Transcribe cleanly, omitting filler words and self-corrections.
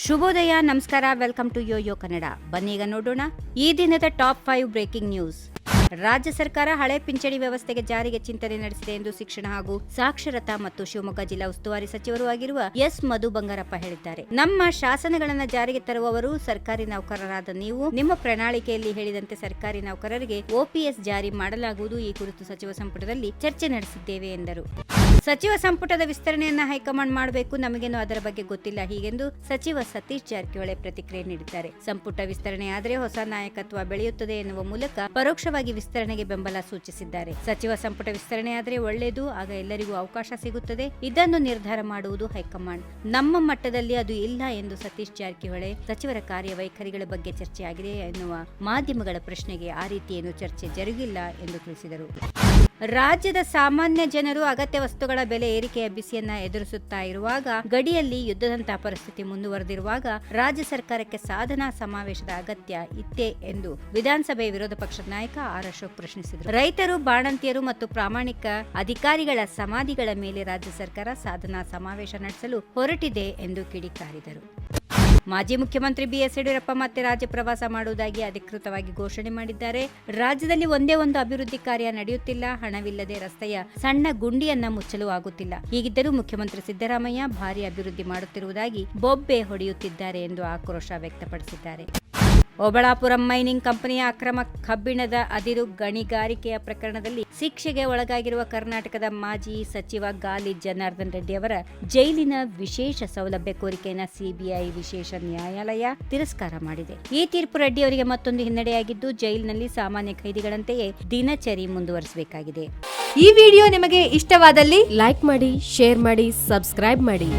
ಶುಭೋದಯ, ನಮಸ್ಕಾರ, welcome to Yoyo Kannada. ಬನ್ನೀಗ ನೋಡೋಣ ಈ ದಿನದ ಟಾಪ್ 5 ಬ್ರೇಕಿಂಗ್ ನ್ಯೂಸ್. ರಾಜ್ಯ ಸರ್ಕಾರ ಹಳೆ ಪಿಂಚಣಿ ವ್ಯವಸ್ಥೆಗೆ ಜಾರಿಗೆ ಚಿಂತನೆ ನಡೆಸಿದೆ ಎಂದು ಶಿಕ್ಷಣ ಹಾಗೂ ಸಾಕ್ಷರತಾ ಮತ್ತು ಶಿವಮೊಗ್ಗ ಜಿಲ್ಲಾ ಉಸ್ತುವಾರಿ ಸಚಿವರು ಆಗಿರುವ ಎಸ್ ಮಧು ಬಂಗಾರಪ್ಪ ಹೇಳಿದ್ದಾರೆ. ನಮ್ಮ ಶಾಸನಗಳನ್ನು ಜಾರಿಗೆ ತರುವವರು ಸರ್ಕಾರಿ ನೌಕರರಾದ ನೀವು. ನಿಮ್ಮ ಪ್ರಣಾಳಿಕೆಯಲ್ಲಿ ಹೇಳಿದಂತೆ ಸರ್ಕಾರಿ ನೌಕರರಿಗೆ OPS ಜಾರಿ ಮಾಡಲಾಗುವುದು. ಈ ಕುರಿತು ಸಚಿವ ಸಂಪುಟದಲ್ಲಿ ಚರ್ಚೆ ನಡೆಸಿದ್ದೇವೆ ಎಂದರು. ಸಚಿವ ಸಂಪುಟದ ವಿಸ್ತರಣೆಯನ್ನ ಹೈಕಮಾಂಡ್ ಮಾಡಬೇಕು, ನಮಗೇನು ಅದರ ಬಗ್ಗೆ ಗೊತ್ತಿಲ್ಲ, ಹೀಗೆಂದು ಸಚಿವ ಸತೀಶ್ ಜಾರಕಿಹೊಳಿ ಪ್ರತಿಕ್ರಿಯೆ ನೀಡಿದ್ದಾರೆ. ಸಂಪುಟ ವಿಸ್ತರಣೆಯಾದರೆ ಹೊಸ ನಾಯಕತ್ವ ಬೆಳೆಯುತ್ತದೆ ಎನ್ನುವ ಮೂಲಕ ಪರೋಕ್ಷವಾಗಿ ವಿಸ್ತರಣೆಗೆ ಬೆಂಬಲ ಸೂಚಿಸಿದ್ದಾರೆ. ಸಚಿವ ಸಂಪುಟ ವಿಸ್ತರಣೆಯಾದರೆ ಒಳ್ಳೆಯದು, ಆಗ ಎಲ್ಲರಿಗೂ ಅವಕಾಶ ಸಿಗುತ್ತದೆ. ಇದನ್ನು ನಿರ್ಧಾರ ಮಾಡುವುದು ಹೈಕಮಾಂಡ್. ನಮ್ಮ ಮಟ್ಟದಲ್ಲಿ ಅದು ಇಲ್ಲ ಎಂದು ಸತೀಶ್ ಜಾರಕಿಹೊಳಿ ಸಚಿವರ ಕಾರ್ಯವೈಖರಿಗಳ ಬಗ್ಗೆ ಚರ್ಚೆಯಾಗಿದೆ ಎನ್ನುವ ಮಾಧ್ಯಮಗಳ ಪ್ರಶ್ನೆಗೆ ಆ ರೀತಿ ಏನು ಚರ್ಚೆ ಜರುಗಿಲ್ಲ ಎಂದು ತಿಳಿಸಿದರು. ರಾಜ್ಯದ ಸಾಮಾನ್ಯ ಜನರು ಅಗತ್ಯ ವಸ್ತುಗಳ ಬೆಲೆ ಏರಿಕೆಯ ಬಿಸಿಯನ್ನ ಎದುರಿಸುತ್ತಾ ಇರುವಾಗ, ಗಡಿಯಲ್ಲಿ ಯುದ್ಧದಂತಹ ಪರಿಸ್ಥಿತಿ ಮುಂದುವರೆದಿರುವಾಗ ರಾಜ್ಯ ಸರ್ಕಾರಕ್ಕೆ ಸಾಧನಾ ಸಮಾವೇಶದ ಅಗತ್ಯ ಇತ್ತೇ ಎಂದು ವಿಧಾನಸಭೆ ವಿರೋಧ ಪಕ್ಷದ ನಾಯಕ ಆರ್ ಅಶೋಕ್ ಪ್ರಶ್ನಿಸಿದರು. ರೈತರು, ಬಾಣಂತಿಯರು ಮತ್ತು ಪ್ರಾಮಾಣಿಕ ಅಧಿಕಾರಿಗಳ ಸಮಾಧಿಗಳ ಮೇಲೆ ರಾಜ್ಯ ಸರ್ಕಾರ ಸಾಧನಾ ಸಮಾವೇಶ ನಡೆಸಲು ಹೊರಟಿದೆ ಎಂದು ಕಿಡಿಕಾರಿದರು. ಮಾಜಿ ಮುಖ್ಯಮಂತ್ರಿ BS ಯಡಿಯೂರಪ್ಪ ಮತ್ತೆ ರಾಜ್ಯ ಪ್ರವಾಸ ಮಾಡುವುದಾಗಿ ಅಧಿಕೃತವಾಗಿ ಘೋಷಣೆ ಮಾಡಿದ್ದಾರೆ. ರಾಜ್ಯದಲ್ಲಿ ಒಂದೇ ಒಂದು ಅಭಿವೃದ್ಧಿ ಕಾರ್ಯ ನಡೆಯುತ್ತಿಲ್ಲ, ಹಣವಿಲ್ಲದೆ ರಸ್ತೆಯ ಸಣ್ಣ ಗುಂಡಿಯನ್ನ ಮುಚ್ಚಲು ಆಗುತ್ತಿಲ್ಲ. ಹೀಗಿದ್ದರೂ ಮುಖ್ಯಮಂತ್ರಿ ಸಿದ್ದರಾಮಯ್ಯ ಭಾರಿ ಅಭಿವೃದ್ಧಿ ಮಾಡುತ್ತಿರುವುದಾಗಿ ಬೊಬ್ಬೆ ಹೊಡೆಯುತ್ತಿದ್ದಾರೆ ಎಂದು ಆಕ್ರೋಶ ವ್ಯಕ್ತಪಡಿಸಿದ್ದಾರೆ. ಓಬಳಾಪುರಂ ಮೈನಿಂಗ್ ಕಂಪನಿಯ ಅಕ್ರಮ ಕಬ್ಬಿಣದ ಅದಿರು ಗಣಿಗಾರಿಕೆಯ ಪ್ರಕರಣದಲ್ಲಿ ಶಿಕ್ಷೆಗೆ ಒಳಗಾಗಿರುವ ಕರ್ನಾಟಕದ ಮಾಜಿ ಸಚಿವ ಗಾಲಿ ಜನಾರ್ದನ್ ರೆಡ್ಡಿ ಅವರ ಜೈಲಿನ ವಿಶೇಷ ಸೌಲಭ್ಯ ಕೋರಿಕೆಯನ್ನು CBI ವಿಶೇಷ ನ್ಯಾಯಾಲಯ ತಿರಸ್ಕಾರ ಮಾಡಿದೆ. ಈ ತೀರ್ಪು ರೆಡ್ಡಿ ಅವರಿಗೆ ಮತ್ತೊಂದು ಹಿನ್ನಡೆಯಾಗಿದ್ದು, ಜೈಲಿನಲ್ಲಿ ಸಾಮಾನ್ಯ ಖೈದಿಗಳಂತೆಯೇ ದಿನಚರಿ ಮುಂದುವರಿಸಬೇಕಾಗಿದೆ. ಈ ವಿಡಿಯೋ ನಿಮಗೆ ಇಷ್ಟವಾದಲ್ಲಿ ಲೈಕ್ ಮಾಡಿ, ಶೇರ್ ಮಾಡಿ, ಸಬ್ಸ್ಕ್ರೈಬ್ ಮಾಡಿ.